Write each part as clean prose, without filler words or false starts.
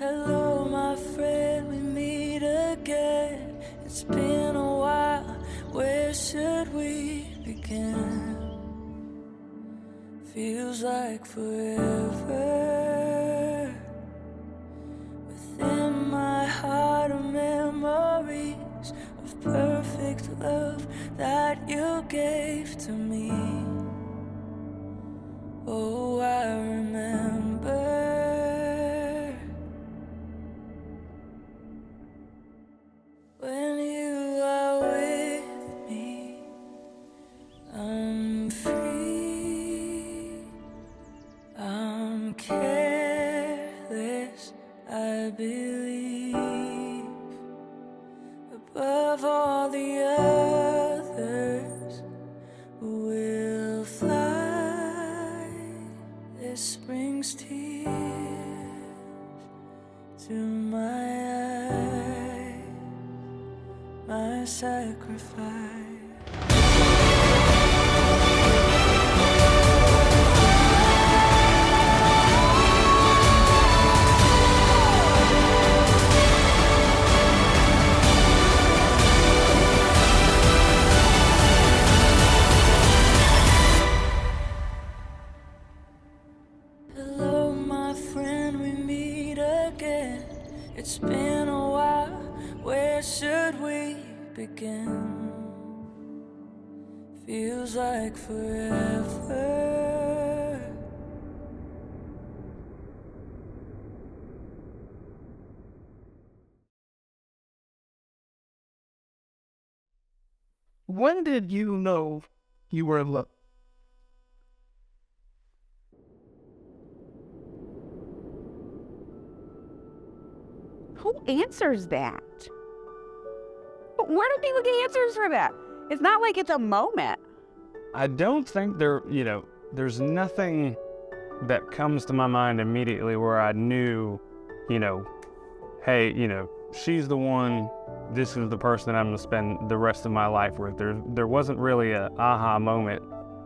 Hello, my friend, we meet again. It's been a while, where should we begin? Feels like forever. Within my heart are memories of perfect love that you gave to me. Oh, I remember. When you are with me, I'm free, I'm careless, I believe. Above all the others, we'll fly. This brings tears to my eyes, my sacrifice. Hello, my friend, we meet again. It's been a while, where should we begin? Feels like forever. When did you know you were in love? Who answers that? Where do people get answers for that? It's not like it's a moment. I don't think there's nothing that comes to my mind immediately where I knew, hey, she's the one, this is the person that I'm going to spend the rest of my life with. There wasn't really a aha moment,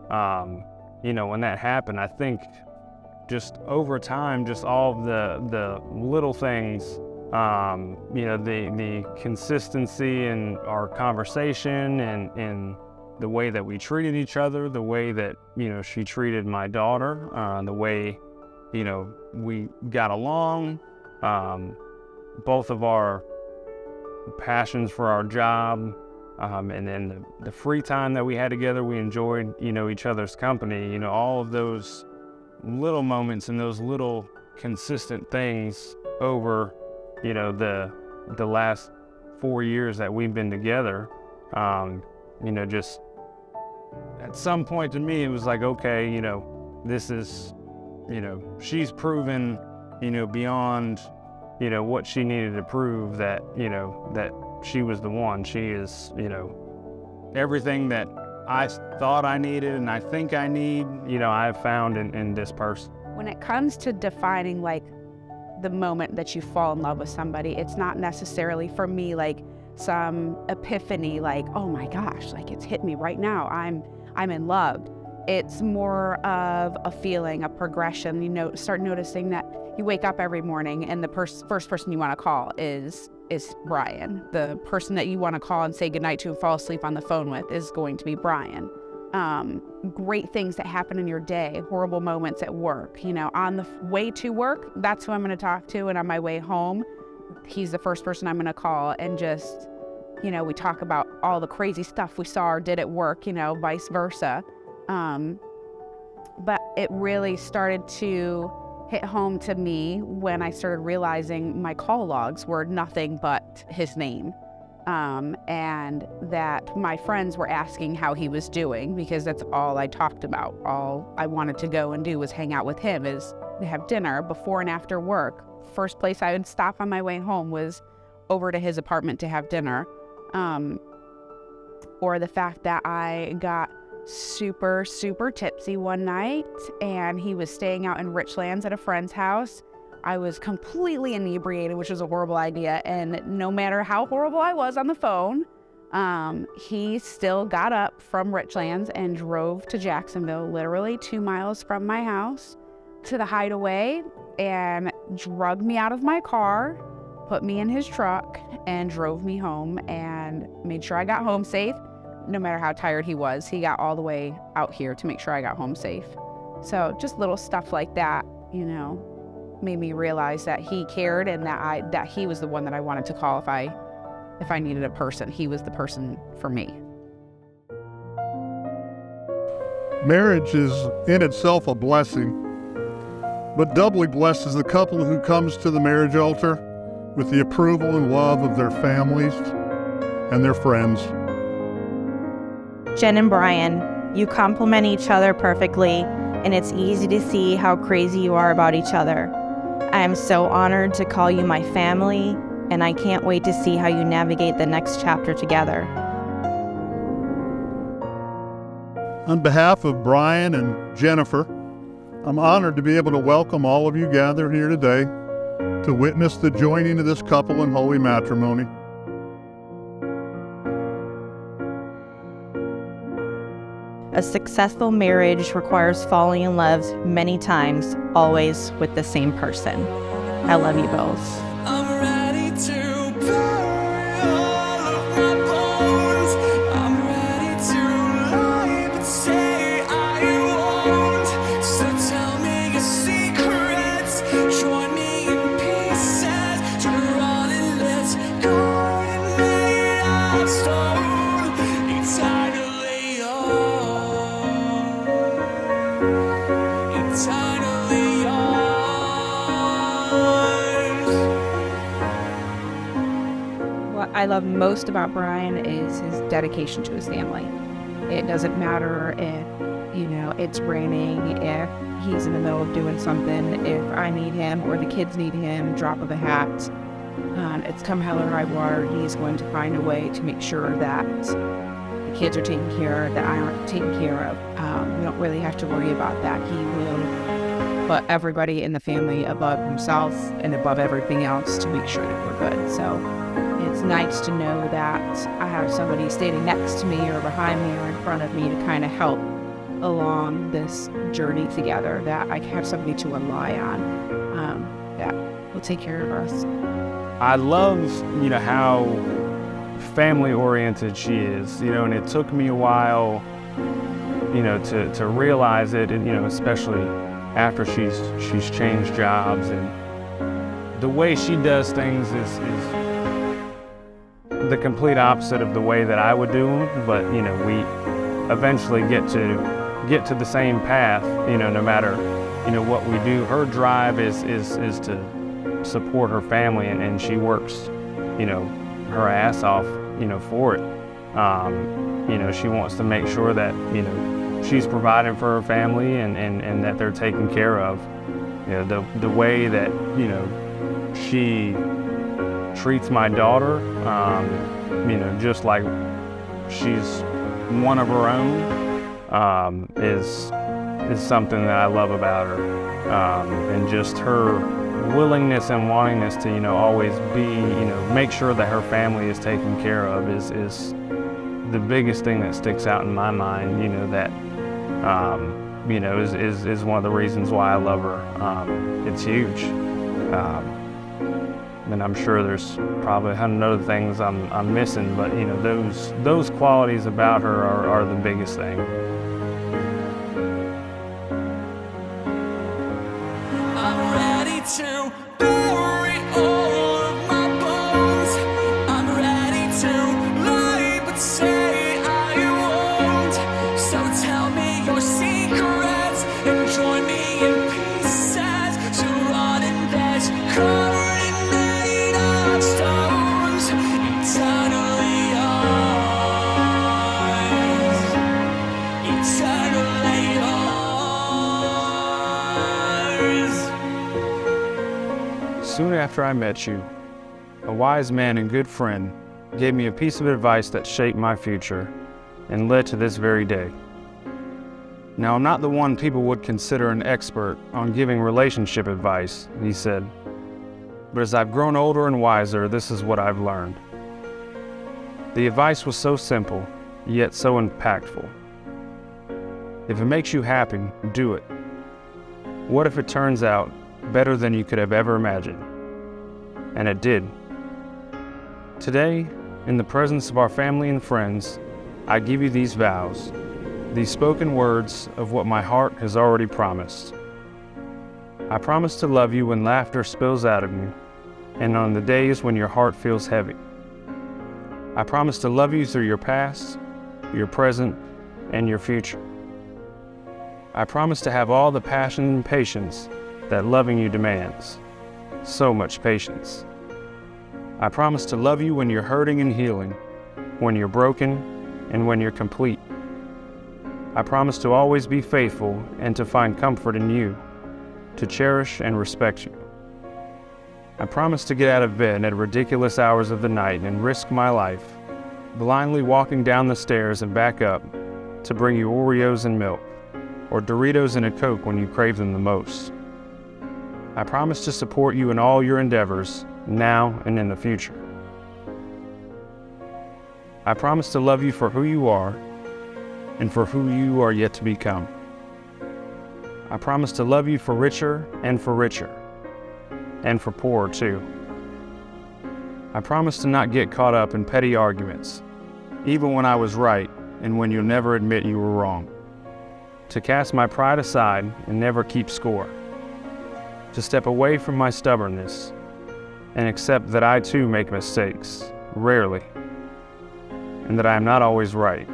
when that happened. I think just over time, just all of the little things, the consistency in our conversation and the way that we treated each other, the way that, she treated my daughter, the way, we got along, both of our passions for our job, and then the free time that we had together, we enjoyed, each other's company, all of those little moments and those little consistent things over, the last 4 years that we've been together, just at some point to me, it was like, okay, this is, she's proven, beyond, what she needed to prove that, that she was the one. She is, everything that I thought I needed and I think I need, I've found in this person. When it comes to defining like the moment that you fall in love with somebody, it's not necessarily for me like some epiphany, like, oh my gosh, like it's hit me right now, I'm in love. It's more of a feeling, a progression. Start noticing that you wake up every morning and the first person you want to call is Bryan. The person that you want to call and say goodnight to and fall asleep on the phone with is going to be Bryan. Great things that happen in your day, horrible moments at work, on the way to work, that's who I'm going to talk to. And on my way home, he's the first person I'm going to call, and just, we talk about all the crazy stuff we saw or did at work, vice versa. But it really started to hit home to me when I started realizing my call logs were nothing but his name. And that my friends were asking how he was doing, because that's all I talked about. All I wanted to go and do was hang out with him, is have dinner before and after work. First place I would stop on my way home was over to his apartment to have dinner. Or the fact that I got super, super tipsy one night and he was staying out in Richlands at a friend's house. I was completely inebriated, which was a horrible idea. And no matter how horrible I was on the phone, he still got up from Richlands and drove to Jacksonville, literally 2 miles from my house, to the hideaway and drugged me out of my car, put me in his truck, and drove me home and made sure I got home safe. No matter how tired he was, he got all the way out here to make sure I got home safe. So just little stuff like that, you know, made me realize that he cared and that he was the one that I wanted to call if I needed a person. He was the person for me. Marriage is in itself a blessing, but doubly blessed is the couple who comes to the marriage altar with the approval and love of their families and their friends. Jenn and Bryan, you complement each other perfectly, and it's easy to see how crazy you are about each other. I am so honored to call you my family, and I can't wait to see how you navigate the next chapter together. On behalf of Bryan and Jennifer, I'm honored to be able to welcome all of you gathered here today to witness the joining of this couple in holy matrimony. A successful marriage requires falling in love many times, always with the same person. I love you both. I'm ready to bury all of my bones. I'm ready to lie but say I won't. So tell me your secrets, join me in pieces to run and let's go and made of stone. Eternally yours. Eternally yours. What I love most about Bryan is his dedication to his family. It doesn't matter if, you know, it's raining, if he's in the middle of doing something, if I need him or the kids need him, drop of a hat. It's come hell or high water, he's going to find a way to make sure that the kids are taken care of, that I aren't taken care of. We don't really have to worry about that. He will put everybody in the family above himself and above everything else to make sure that we're good. So it's nice to know that I have somebody standing next to me or behind me or in front of me to kind of help along this journey together, that I have somebody to rely on, that will take care of us. I love, you know, how family oriented she is, you know, and it took me a while, you know, to realize it, and, you know, especially after she's changed jobs, and the way she does things is the complete opposite of the way that I would do them. But, you know, we eventually get to the same path, you know, no matter, you know, what we do. Her drive is to support her family, and she works, you know, her ass off, you know, for it. You know, she wants to make sure that, you know, she's providing for her family and that they're taken care of. You know, the way that, you know, she treats my daughter, you know, just like she's one of her own, is something that I love about her, and just her willingness and wantingness to, you know, always be, you know, make sure that her family is taken care of is the biggest thing that sticks out in my mind, you know, that, you know, is one of the reasons why I love her. It's huge. And I'm sure there's probably 100 other things I'm missing, but, you know, those qualities about her are the biggest thing. I'm ready to bury all of my bones. I'm ready to lie but say I won't. So tell me your secrets and join me in pieces to run and let's go and made of stones. Eternally yours. Eternally yours. Soon after I met you, a wise man and good friend gave me a piece of advice that shaped my future and led to this very day. Now, I'm not the one people would consider an expert on giving relationship advice, he said, but as I've grown older and wiser, this is what I've learned. The advice was so simple, yet so impactful. If it makes you happy, do it. What if it turns out better than you could have ever imagined? And it did. Today, in the presence of our family and friends, I give you these vows, these spoken words of what my heart has already promised. I promise to love you when laughter spills out of you, and on the days when your heart feels heavy. I promise to love you through your past, your present, and your future. I promise to have all the passion and patience that loving you demands. So much patience. I promise to love you when you're hurting and healing, when you're broken, and when you're complete. I promise to always be faithful and to find comfort in you, to cherish and respect you. I promise to get out of bed at ridiculous hours of the night and risk my life, blindly walking down the stairs and back up to bring you Oreos and milk, or Doritos and a Coke when you crave them the most. I promise to support you in all your endeavors, now and in the future. I promise to love you for who you are and for who you are yet to become. I promise to love you for richer, and for poorer too. I promise to not get caught up in petty arguments, even when I was right and when you'll never admit you were wrong. To cast my pride aside and never keep score. To step away from my stubbornness and accept that I too make mistakes, rarely, and that I am not always right.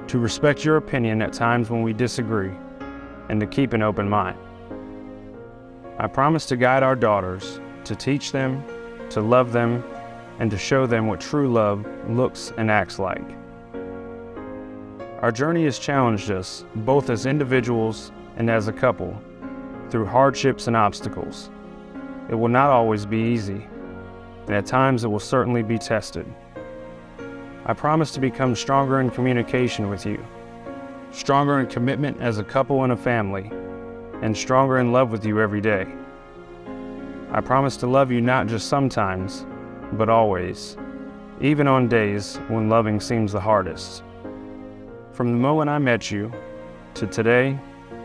To respect your opinion at times when we disagree, and to keep an open mind. I promise to guide our daughters, to teach them, to love them, and to show them what true love looks and acts like. Our journey has challenged us, both as individuals and as a couple, through hardships and obstacles. It will not always be easy, and at times it will certainly be tested. I promise to become stronger in communication with you, stronger in commitment as a couple and a family, and stronger in love with you every day. I promise to love you not just sometimes, but always, even on days when loving seems the hardest. From the moment I met you, to today,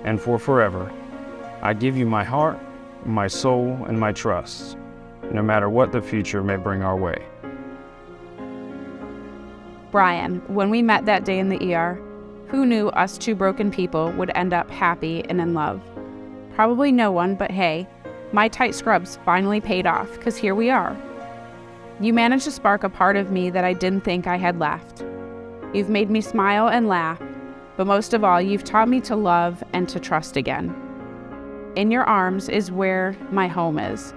and for forever, I give you my heart, my soul, and my trust, no matter what the future may bring our way. Bryan, when we met that day in the ER, who knew us two broken people would end up happy and in love? Probably no one, but hey, my tight scrubs finally paid off, because here we are. You managed to spark a part of me that I didn't think I had left. You've made me smile and laugh, but most of all, you've taught me to love and to trust again. In your arms is where my home is.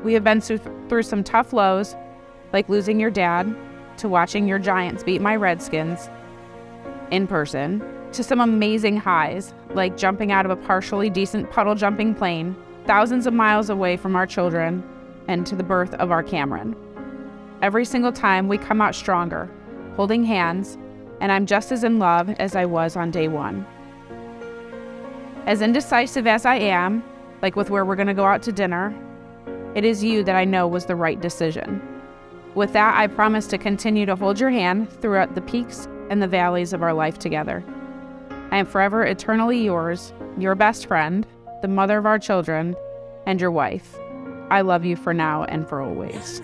We have been through some tough lows, like losing your dad, to watching your Giants beat my Redskins in person, to some amazing highs, like jumping out of a partially decent puddle jumping plane, thousands of miles away from our children, and to the birth of our Cameron. Every single time we come out stronger, holding hands, and I'm just as in love as I was on day one. As indecisive as I am, like with where we're gonna go out to dinner, it is you that I know was the right decision. With that, I promise to continue to hold your hand throughout the peaks and the valleys of our life together. I am forever eternally yours, your best friend, the mother of our children, and your wife. I love you for now and for always.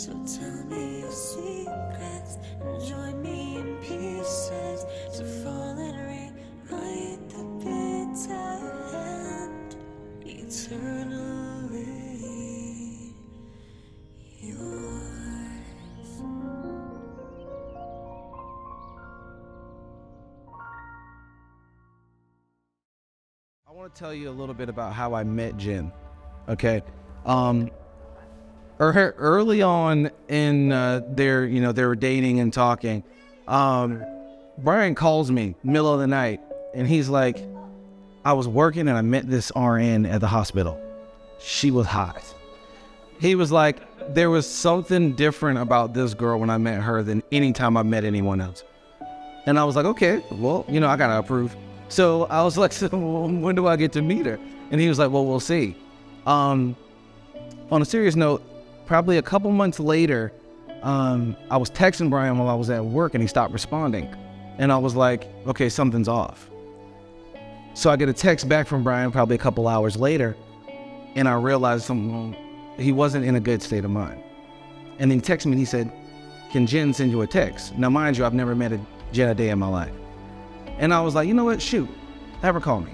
So tell me your secrets and join me in pieces to fall and rewrite the bitter end eternally yours. I want to tell you a little bit about how I met Jenn. Okay. Early on in they were dating and talking. Bryan calls me middle of the night, and he's like, I was working and I met this RN at the hospital. She was hot. He was like, there was something different about this girl when I met her than any time I met anyone else. And I was like, okay, well, I gotta approve. So I was like, so when do I get to meet her? And he was like, well, we'll see. On a serious note, probably a couple months later, I was texting Bryan while I was at work and he stopped responding. And I was like, okay, something's off. So I get a text back from Bryan probably a couple hours later, and I realized he wasn't in a good state of mind. And then he texted me and he said, can Jenn send you a text? Now, mind you, I've never met Jenn a day in my life. And I was like, you know what, shoot, have her call me.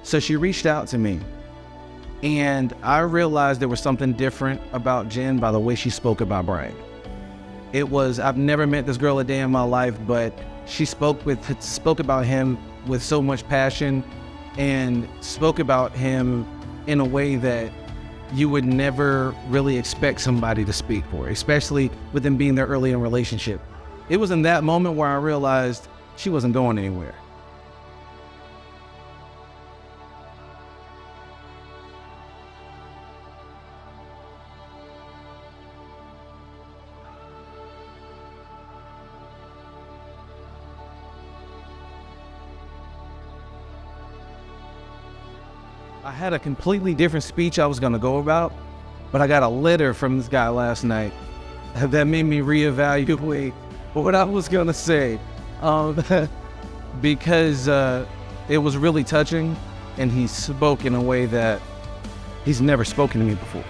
So she reached out to me, and I realized there was something different about Jenn by the way she spoke about Bryan. I've never met this girl a day in my life, but she spoke about him with so much passion and spoke about him in a way that you would never really expect somebody to speak for, especially with them being there early in a relationship. It was in that moment where I realized she wasn't going anywhere. I had a completely different speech I was going to go about, but I got a letter from this guy last night that made me reevaluate what I was going to say, because it was really touching, and he spoke in a way that he's never spoken to me before.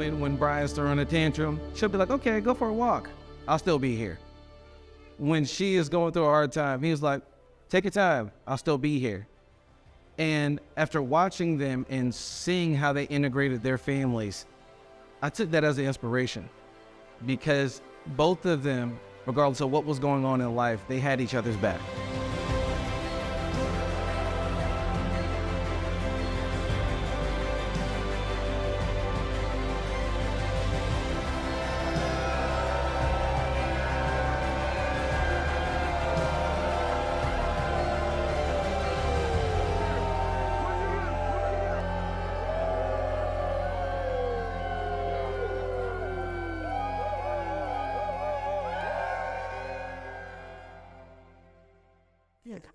When Bryan's throwing a tantrum, she'll be like, okay, go for a walk. I'll still be here. When she is going through a hard time, he's like, take your time. I'll still be here. And after watching them and seeing how they integrated their families, I took that as an inspiration, because both of them, regardless of what was going on in life, they had each other's back.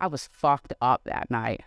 I was fucked up that night.